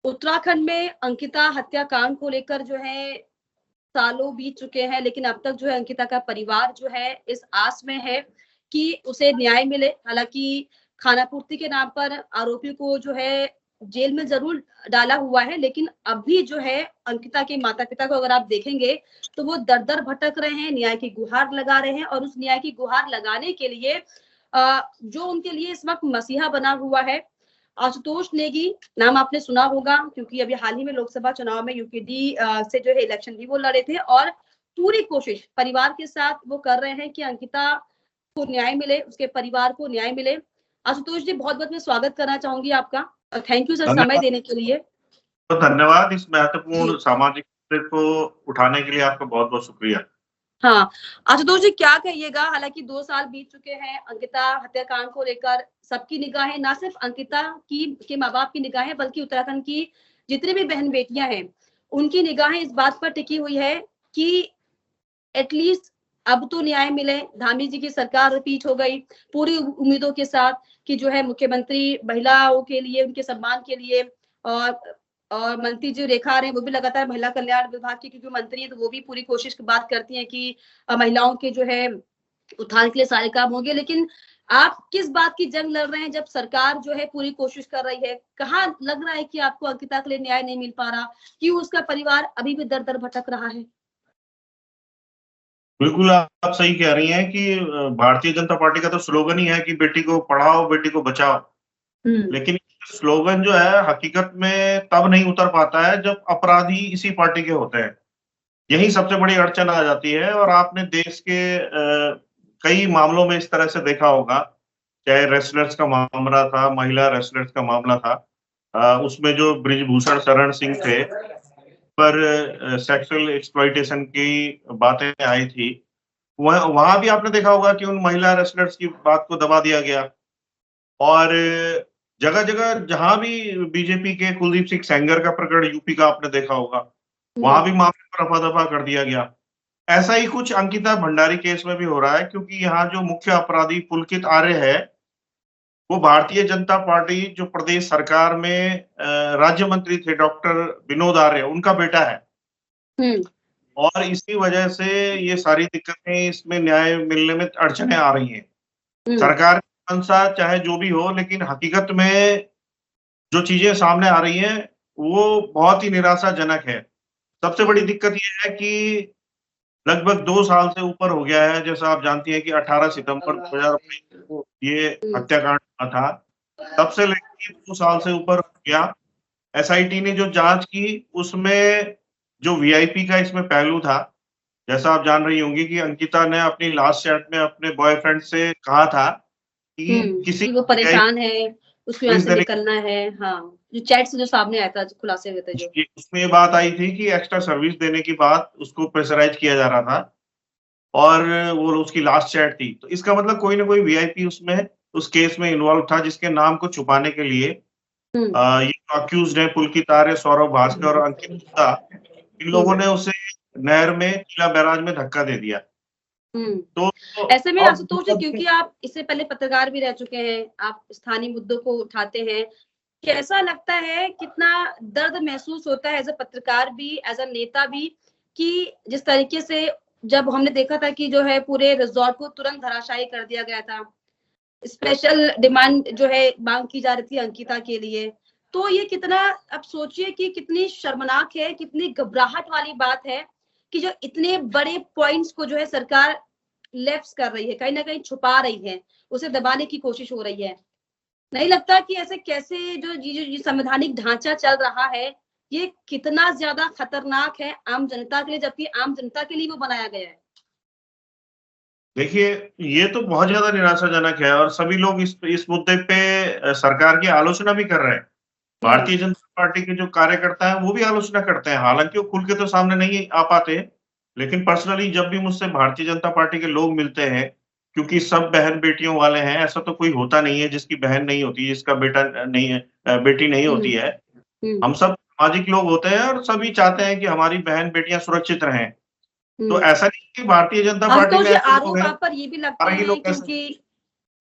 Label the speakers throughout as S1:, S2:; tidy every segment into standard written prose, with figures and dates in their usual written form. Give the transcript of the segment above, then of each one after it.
S1: उत्तराखंड में अंकिता हत्याकांड को लेकर जो है सालों बीत चुके हैं, लेकिन अब तक जो है अंकिता का परिवार जो है इस आस में है कि उसे न्याय मिले। हालांकि खानापूर्ति के नाम पर आरोपी को जो है जेल में जरूर डाला हुआ है, लेकिन अभी जो है अंकिता के माता पिता को अगर आप देखेंगे तो वो दर दर भटक रहे हैं, न्याय की गुहार लगा रहे हैं। और उस न्याय की गुहार लगाने के लिए जो उनके लिए इस वक्त मसीहा बना हुआ है आशुतोष नेगी, नाम आपने सुना होगा, क्योंकि अभी हाल ही में लोकसभा चुनाव में यूपीडी से जो है इलेक्शन भी वो लड़े थे। और पूरी कोशिश परिवार के साथ वो कर रहे हैं कि अंकिता को न्याय मिले, उसके परिवार को न्याय मिले। आशुतोष जी, बहुत बहुत मैं स्वागत करना चाहूंगी आपका। थैंक यू सर समय देने के लिए।
S2: तो धन्यवाद, इस महत्वपूर्ण सामाजिक मुद्दे को उठाने के लिए आपका बहुत बहुत शुक्रिया।
S1: हाँ, आशुतोष जी क्या कहिएगा? हालांकि 2 साल बीत चुके हैं अंकिता हत्याकांड को लेकर, सबकी निगाहें ना सिर्फ अंकिता की के माँ बाप की निगाहें बल्कि उत्तराखंड की जितनी भी बहन बेटियां हैं उनकी निगाहें इस बात पर टिकी हुई है कि एटलीस्ट अब तो न्याय मिले। धामी जी की सरकार रिपीट हो गई पूरी उम्मीदों के साथ कि जो है मुख्यमंत्री महिलाओं के लिए, उनके सम्मान के लिए, और मंत्री जो रेखा आ रहे हैं वो भी लगातार महिला कल्याण विभाग की, क्योंकि मंत्री है तो वो भी पूरी कोशिश की बात करती हैं कि महिलाओं के जो है उत्थान के लिए सारे काम होंगे। लेकिन आप किस बात की जंग लड़ रहे हैं जब सरकार जो है पूरी कोशिश कर रही है? कहाँ लग रहा है कि आपको अंकिता के लिए न्याय नहीं मिल पा रहा? क्यों उसका परिवार अभी भी दर दर भटक रहा है?
S2: बिल्कुल आप सही कह रही हैं कि भारतीय जनता पार्टी का तो स्लोगन ही है कि बेटी को पढ़ाओ बेटी को बचाओ। लेकिन स्लोगन जो है हकीकत में तब नहीं उतर पाता है जब अपराधी इसी पार्टी के होते हैं। यही सबसे बड़ी अड़चन आ जाती है। और आपने देश के कई मामलों में इस तरह से देखा होगा, चाहे रेसलर्स का मामला था, महिला रेसलर्स का मामला था, उसमें जो ब्रिजभूषण शरण सिंह थे पर सेक्सुअल एक्सप्लॉइटेशन की बातें आई थी, वहां भी आपने देखा होगा कि उन महिला रेसलर्स की बात को दबा दिया गया। और जगह जगह जहां भी बीजेपी के कुलदीप सिंह सेंगर का प्रकरण यूपी का आपने देखा होगा, वहां भी मामले पर रफा दफा कर दिया गया। ऐसा ही कुछ अंकिता भंडारी केस में भी हो रहा है, क्योंकि यहाँ जो मुख्य अपराधी पुलकित आर्य है वो भारतीय जनता पार्टी जो प्रदेश सरकार में राज्य मंत्री थे डॉक्टर विनोद आर्य, उनका बेटा है। और इसी वजह से ये सारी दिक्कतें, इसमें न्याय मिलने में अड़चने आ रही हैं। सरकार की मंशा चाहे जो भी हो, लेकिन हकीकत में जो चीजें सामने आ रही हैं वो बहुत ही निराशाजनक है। सबसे बड़ी दिक्कत ये है कि लगभग 2 साल से ऊपर हो गया है। जैसा आप जानती हैं कि 18 सितंबर 2019 को ये हत्याकांड हुआ था, तब से लेकर 2 साल से ऊपर हो गया। एसआईटी ने जो जांच की उसमें जो वीआईपी का इसमें पहलू था, जैसा आप जान रही होंगी कि अंकिता ने अपनी लास्ट चैट में अपने बॉयफ्रेंड से कहा था कि किसी
S1: वो परेशान है, उसको यहाँ से निकलना है। हाँ, जो चैट से जो सामने आया था, खुलासे हुए थे जो,
S2: उसमें ये बात आई थी कि एक्स्ट्रा सर्विस देने की बात उसको प्रेशराइज किया जा रहा था, और वो उसकी लास्ट चैट थी। तो इसका मतलब कोई ना कोई वीआईपी उसमें उस केस में इन्वॉल्व था, जिसके नाम को छुपाने के लिए ये अक्यूज्ड है पुलकित आर्य, सौरभ भास्कर और अंकित गुप्ता, इन लोगों ने उसे नहर में किला बैराज में धक्का दे दिया।
S1: तो ऐसे में आशुतोष जी, क्योंकि आप इससे पहले पत्रकार भी रह चुके हैं, आप स्थानीय मुद्दों को उठाते हैं, कैसा लगता है, कितना दर्द महसूस होता है एज अ पत्रकार भी, एज अ नेता भी, कि जिस तरीके से जब हमने देखा था कि जो है पूरे रिजॉर्ट को तुरंत धराशायी कर दिया गया था, स्पेशल डिमांड जो है मांग की जा रही थी अंकिता के लिए, तो ये कितना, अब सोचिए कि कितनी शर्मनाक है, कितनी घबराहट वाली बात है कि जो इतने बड़े पॉइंट्स को जो है सरकार लेफ्ट कर रही है, कहीं ना कहीं छुपा रही है, उसे दबाने की कोशिश हो रही है। नहीं लगता कि ऐसे कैसे जो संवैधानिक ढांचा चल रहा है ये कितना ज्यादा खतरनाक है आम जनता के लिए, जबकि आम जनता के लिए वो बनाया गया है?
S2: देखिए, ये तो बहुत ज्यादा निराशाजनक है, और सभी लोग इस मुद्दे पे सरकार की आलोचना भी कर रहे हैं। भारतीय जनता पार्टी के जो कार्यकर्ता हैं वो भी आलोचना करते हैं, हालांकि वो खुल के तो सामने नहीं आ पाते, लेकिन पर्सनली जब भी मुझसे भारतीय जनता पार्टी के लोग मिलते हैं, क्योंकि सब बहन बेटियों वाले हैं, ऐसा तो कोई होता नहीं है जिसकी बहन नहीं होती, जिसका बेटा नहीं है, बेटी नहीं होती है। हम सब सामाजिक लोग होते हैं और सभी चाहते हैं कि हमारी बहन बेटियां सुरक्षित रहें। तो ऐसा नहीं कि भारतीय जनता पार्टी में
S1: आरोप आप पर ये भी लगते हैं, क्योंकि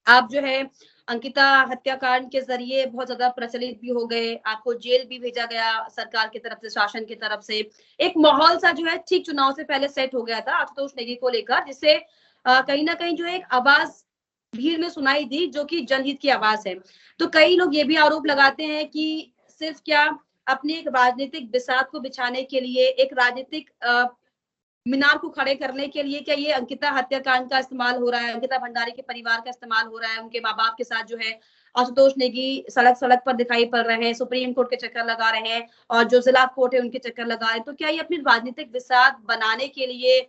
S1: आप जो है अंकिता हत्याकांड के जरिए बहुत ज्यादा प्रचलित भी हो गए, आपको जेल भी भेजा गया सरकार की तरफ से, शासन की तरफ से। एक माहौल सा जो है ठीक चुनाव से पहले सेट हो गया था आशुतोष नेगी को लेकर, जिससे कहीं ना कहीं जो है एक आवाज भीड़ में सुनाई दी जो कि जनहित की आवाज है। तो कई लोग ये भी आरोप लगाते हैं कि सिर्फ क्या अपने एक राजनीतिक बिसात को बिछाने के लिए, एक राजनीतिक मीनार को खड़े करने के लिए क्या ये अंकिता हत्याकांड का इस्तेमाल हो रहा है, अंकिता भंडारी के परिवार का इस्तेमाल हो रहा है, उनके माँ बाप के साथ जो है आशुतोष नेगी सड़क सड़क पर दिखाई पड़ रहे हैं, सुप्रीम कोर्ट के चक्कर लगा रहे हैं और जो जिला कोर्ट है उनके चक्कर लगा रहे हैं। तो क्या ये अपनी राजनीतिक बिसात बनाने के लिए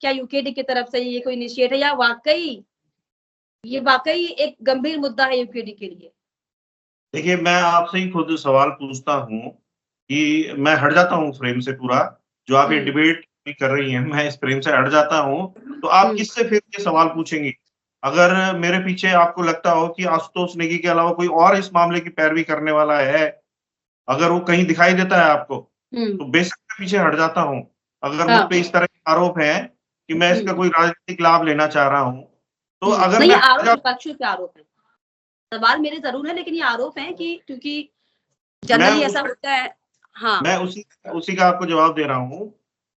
S1: क्या यूकेडी की तरफ से ये कोई इनिशिएट है, या वाकई एक गंभीर मुद्दा है यूकेडी के लिए?
S2: देखिए, मैं आपसे ही खुद सवाल पूछता हूँ कि मैं हट जाता हूँ फ्रेम से पूरा, जो आप ये डिबेट कर रही हैं, मैं इस फ्रेम से हट जाता हूँ, तो आप किससे फिर ये सवाल पूछेंगी? अगर मेरे पीछे आपको लगता हो कि आशुतोष नेगी के अलावा कोई और इस मामले की पैरवी करने वाला है, अगर वो कहीं दिखाई देता है आपको, तो बेशक मैं पीछे हट जाता हूँ। अगर मुझ पे इस तरह के आरोप है कि मैं इसका कोई राजनीतिक लाभ लेना चाह रहा हूँ, तो अगर
S1: नहीं, आरोप विपक्ष के आरोप है, सवाल मेरे जरूर है, लेकिन ये आरोप है कि क्योंकि जनरली ऐसा होता है। हाँ,
S2: मैं उसी का आपको जवाब दे रहा हूँ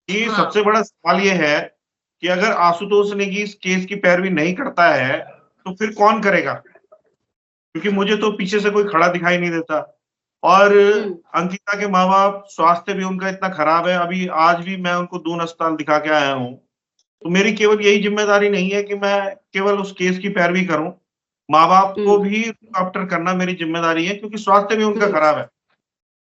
S2: कि सबसे बड़ा सवाल ये है कि अगर आशुतोष नेगी इस केस की पैरवी नहीं करता है, तो फिर कौन करेगा? क्योंकि मुझे तो पीछे से कोई खड़ा दिखाई नहीं देता। और अंकिता के माँ बाप, स्वास्थ्य भी उनका इतना खराब है, अभी आज भी मैं उनको दून अस्पताल दिखा के आया हूँ। तो मेरी केवल यही जिम्मेदारी नहीं है कि मैं केवल उस केस की पैरवी करूं, माँ बाप को भी डॉक्टर करना मेरी जिम्मेदारी है, क्योंकि स्वास्थ्य भी उनका खराब है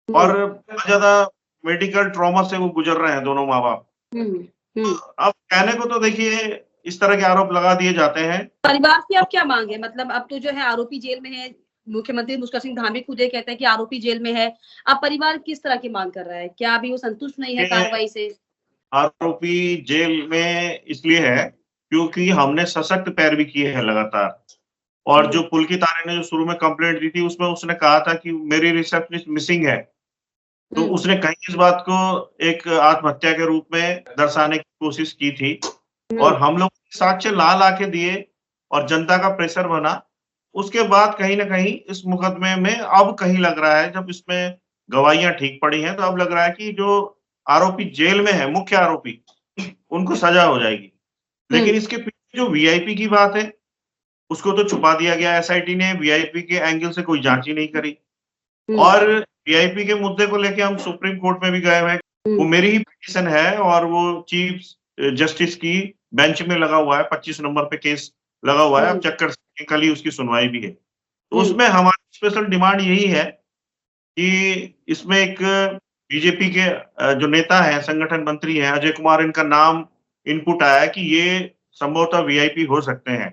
S2: और बहुत ज्यादा मेडिकल ट्रॉमा से वो गुजर रहे हैं दोनों माँ बाप। अब कहने को तो देखिए इस तरह के आरोप लगा दिए जाते हैं।
S1: परिवार की अब क्या मांग है? मतलब अब तो जो है आरोपी जेल में है, मुख्यमंत्री मुस्कुर सिंह धामी खुद ये कहते हैं कि आरोपी जेल में है। अब परिवार किस तरह की मांग कर रहा है? क्या अभी वो संतुष्ट नहीं है कार्रवाई से?
S2: आरोपी जेल में इसलिए है क्योंकि हमने सशक्त पैरवी की है लगातार, और जो पुलकित आर्य ने जो शुरू में कंप्लेंट दी थी उसमें उसने कहा था कि मेरी रिसेप्शनिस्ट मिसिंग है, तो उसने कहीं इस बात को एक आत्महत्या के रूप में दर्शाने की कोशिश की थी, और हम लोग साक्ष्य ला के दिए और जनता का प्रेशर बना। उसके बाद कहीं ना कहीं इस मुकदमे में अब कहीं लग रहा है, जब इसमें गवाहियां ठीक पड़ी हैं, तो अब लग रहा है कि जो आरोपी जेल में है, मुख्य आरोपी, उनको सजा हो जाएगी। लेकिन इसके पीछे जो वीआईपी की बात है उसको तो छुपा दिया गया। एसआईटी ने वीआईपी के एंगल से कोई जांच ही नहीं करी, और वीआईपी के मुद्दे को लेके हम सुप्रीम कोर्ट में भी गए हैं। वो मेरी ही पिटीशन है और वो चीफ जस्टिस की बेंच में लगा हुआ है, 25 नंबर पे केस लगा हुआ है। अब चेक कर सकते हैं, कल ही उसकी सुनवाई भी है। तो उसमें हमारी स्पेशल डिमांड यही है कि इसमें एक बीजेपी के जो नेता है, संगठन मंत्री हैं अजय कुमार, इनका नाम इनपुट आया कि ये संभवतः वीआईपी हो सकते हैं।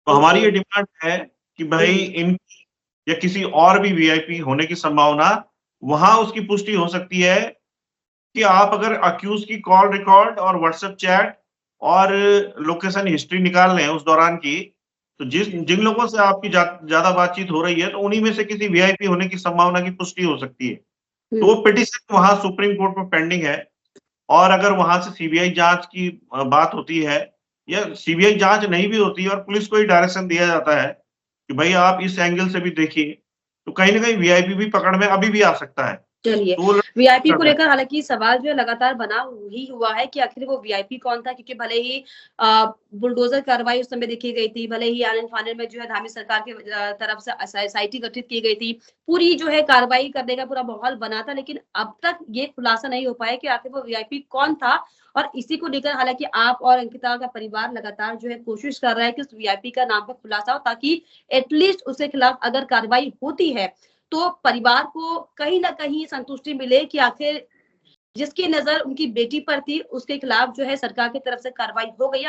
S2: तो हमारी ये डिमांड है कि भाई इन या किसी और भी वीआईपी होने की संभावना, वहां उसकी पुष्टि हो सकती है कि आप अगर अक्यूज की कॉल रिकॉर्ड और व्हाट्सएप चैट और लोकेशन हिस्ट्री निकाल लें उस दौरान की, तो जिन लोगों से आपकी ज्यादा बातचीत हो रही है, तो उन्हीं में से किसी वीआईपी होने की संभावना की पुष्टि हो सकती है। तो वो पिटीशन वहां सुप्रीम कोर्ट में पेंडिंग है, और अगर वहां से सीबीआई जांच की बात होती है, या सीबीआई जांच नहीं भी होती है और पुलिस को ही डायरेक्शन दिया जाता है कि भाई आप इस एंगल से भी देखिए, तो कहीं ना कहीं वीआईपी भी पकड़ में अभी भी आ सकता है।
S1: चलिए,
S2: तो
S1: वीआईपी को लेकर हालांकि सवाल जो है लगातार बना ही हुआ है कि आखिर वो वीआईपी कौन था, क्योंकि भले ही बुलडोजर कार्रवाई उस समय देखी गई थी, भले ही आनंद फानन में जो है धामी सरकार की तरफ से एसआईटी गठित की गई थी, पूरी जो है कार्रवाई करने का पूरा माहौल बना था, लेकिन अब तक ये खुलासा नहीं हो पाया कि आखिर वो वीआईपी कौन था। और इसी को लेकर हालांकि आप और अंकिता का परिवार लगातार जो है कोशिश कर रहा है कि उस वीआईपी का नाम पर खुलासा हो, ताकि एटलीस्ट उसके खिलाफ अगर कार्रवाई होती है तो परिवार को कहीं ना कहीं संतुष्टि मिले कि आखिर जिसकी नजर उनकी बेटी पर थी उसके खिलाफ जो है सरकार की तरफ से कार्रवाई हो गई।